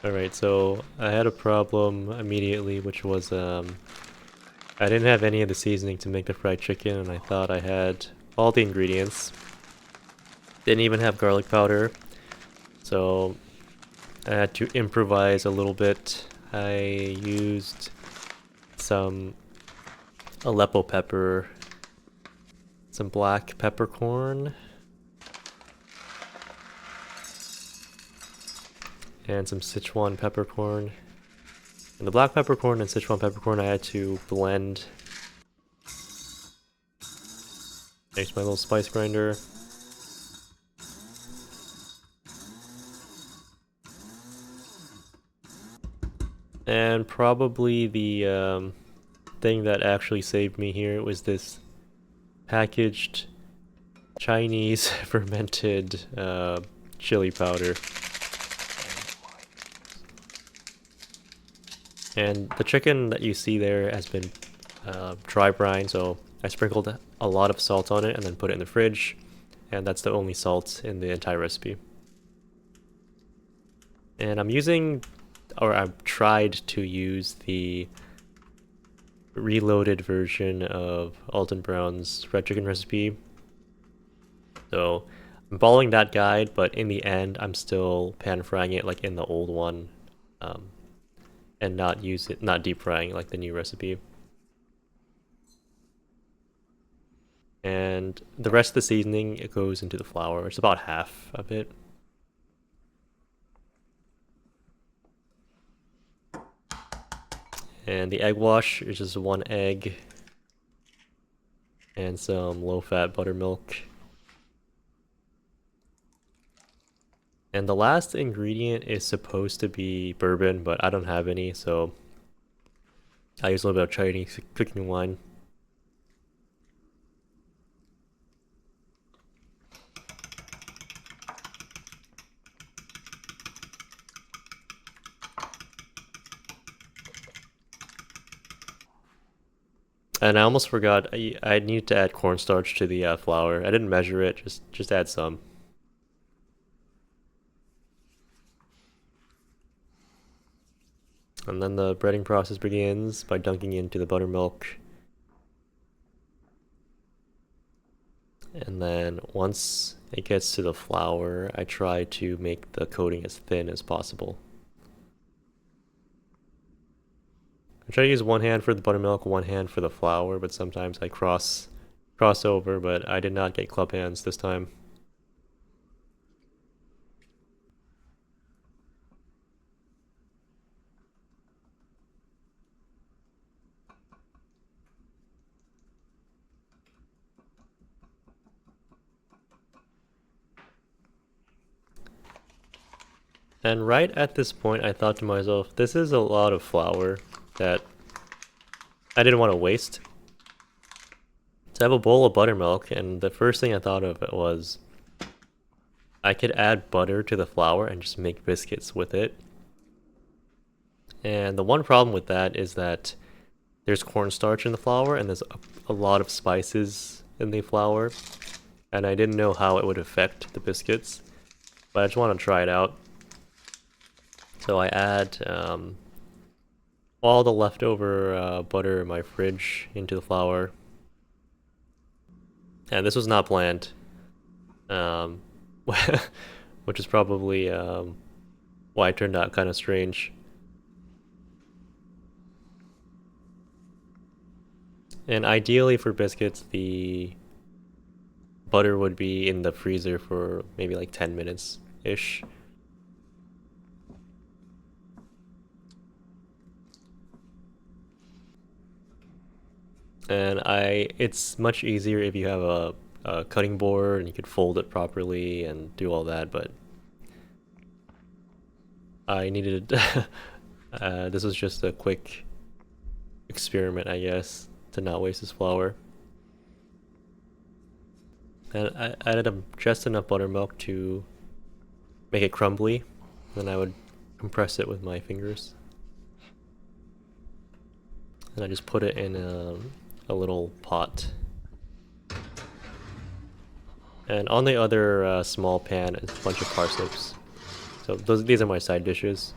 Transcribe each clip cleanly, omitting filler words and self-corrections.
Alright, so I had a problem immediately, which was I didn't have any of the seasoning to make the fried chicken, and I thought I had all the ingredients. Didn't even have garlic powder, so I had to improvise a little bit. I used some Aleppo pepper, some black peppercorn, and some Sichuan peppercorn. And the black peppercorn and Sichuan peppercorn I had to blend. There's my little spice grinder. And probably the thing that actually saved me here was this packaged Chinese fermented chili powder. And the chicken that you see there has been dry brine, so I sprinkled a lot of salt on it and then put it in the fridge, and that's the only salt in the entire recipe. And I'm using, or I've tried to use the reloaded version of Alton Brown's red chicken recipe. So I'm following that guide, but in the end, I'm still pan frying it like in the old one, and not deep frying like the new recipe. And the rest of the seasoning, it goes into the flour. It's about half of it. And the egg wash is just one egg and some low-fat buttermilk. And the last ingredient is supposed to be bourbon, but I don't have any, so I use a little bit of Chinese cooking wine. And I almost forgot, I need to add cornstarch to the flour. I didn't measure it, just add some. And then the breading process begins by dunking into the buttermilk. And then once it gets to the flour, I try to make the coating as thin as possible. I try to use one hand for the buttermilk, one hand for the flour, but sometimes I cross over, but I did not get club hands this time. And right at this point, I thought to myself, this is a lot of flour that I didn't want to waste. So I have a bowl of buttermilk, and the first thing I thought of was I could add butter to the flour and just make biscuits with it. And the one problem with that is that there's cornstarch in the flour and there's a lot of spices in the flour, and I didn't know how it would affect the biscuits, but I just want to try it out. So I add all the leftover butter in my fridge into the flour. And this was not planned, um, which is probably why it turned out kind of strange. And ideally for biscuits, the butter would be in the freezer for maybe like 10 minutes-ish. And it's much easier if you have a cutting board and you could fold it properly and do all that, but I needed this was just a quick experiment, I guess, to not waste this flour. And I added just enough buttermilk to make it crumbly, then I would compress it with my fingers. And I just put it in a little pot. And on the other small pan is a bunch of parsnips. So these are my side dishes.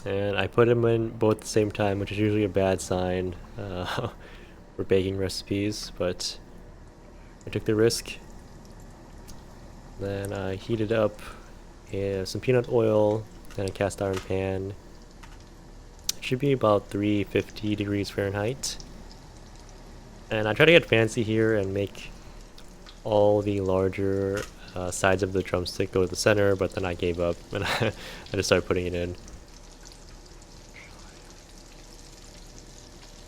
And I put them in both at the same time, which is usually a bad sign for baking recipes, but I took the risk. Then I heated up some peanut oil in a cast iron pan. It should be about 350 degrees Fahrenheit. And I try to get fancy here and make all the larger sides of the drumstick go to the center, but then I gave up and I just started putting it in.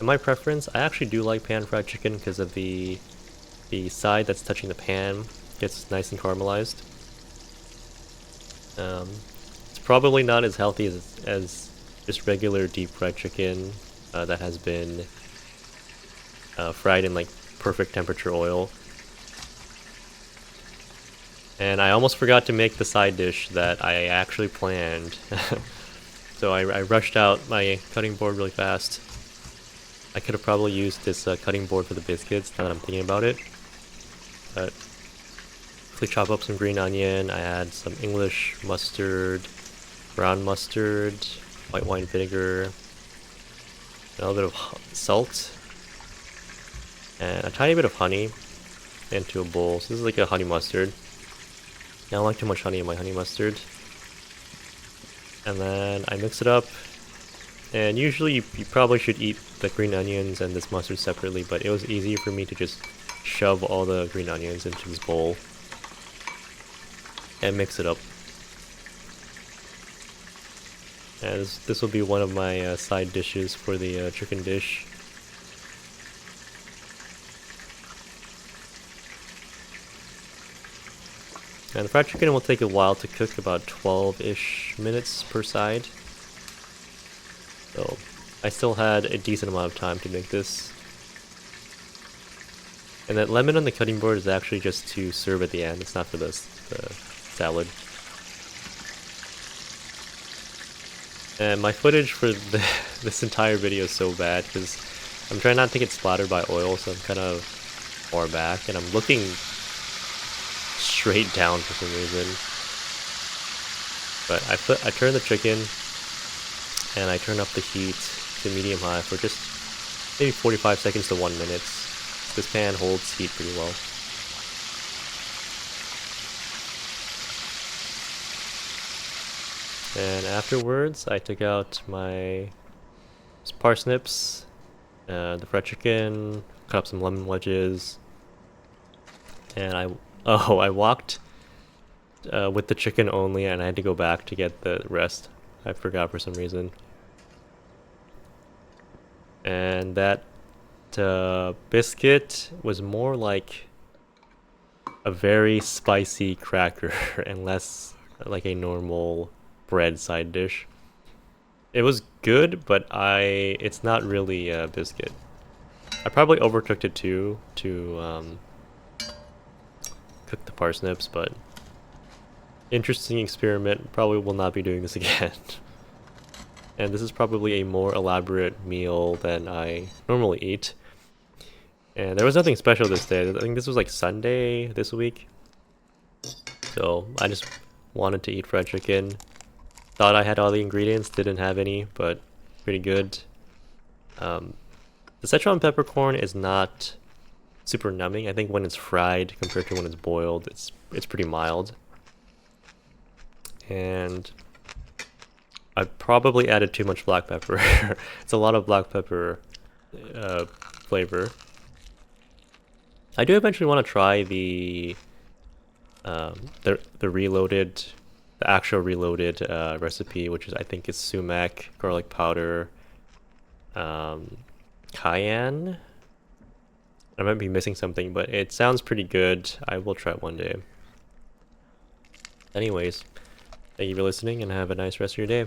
In my preference, I actually do like pan fried chicken because of the side that's touching the pan gets nice and caramelized. It's probably not as healthy as just regular deep fried chicken that has been fried in like perfect temperature oil. And I almost forgot to make the side dish that I actually planned. So I rushed out my cutting board really fast. I could have probably used this cutting board for the biscuits now that I'm thinking about it. But quickly chop up some green onion. I add some English mustard, brown mustard, white wine vinegar, a little bit of salt, and a tiny bit of honey into a bowl. So this is like a honey mustard. I don't like too much honey in my honey mustard. And then I mix it up. And usually you probably should eat the green onions and this mustard separately, but it was easier for me to just shove all the green onions into this bowl and mix it up. And this will be one of my side dishes for the chicken dish. And the fried chicken will take a while to cook, about 12-ish minutes per side. So I still had a decent amount of time to make this. And that lemon on the cutting board is actually just to serve at the end. It's not for the salad. And my footage for this entire video is so bad because I'm trying not to get splattered by oil, so I'm kind of far back, and I'm looking straight down for some reason. But I turn the chicken and I turn up the heat to medium high for just maybe 45 seconds to 1 minute. This pan holds heat pretty well. And afterwards, I took out my parsnips, the fried chicken, cut up some lemon wedges, and I walked with the chicken only, and I had to go back to get the rest. I forgot for some reason. And that biscuit was more like a very spicy cracker and less like a normal bread side dish. It was good, but it's not really a biscuit. I probably overcooked it too to cook the parsnips, but interesting experiment. Probably will not be doing this again. And this is probably a more elaborate meal than I normally eat. And there was nothing special this day. I think this was like Sunday this week. So I just wanted to eat fried chicken. Thought I had all the ingredients, didn't have any, but pretty good. The Szechuan peppercorn is not super numbing. I think when it's fried compared to when it's boiled, it's pretty mild. And I probably added too much black pepper. It's a lot of black pepper flavor. I do eventually want to try the reloaded, the actual reloaded recipe, which is I think is sumac, garlic powder, cayenne. I might be missing something, but it sounds pretty good. I will try it one day. Anyways, thank you for listening and have a nice rest of your day.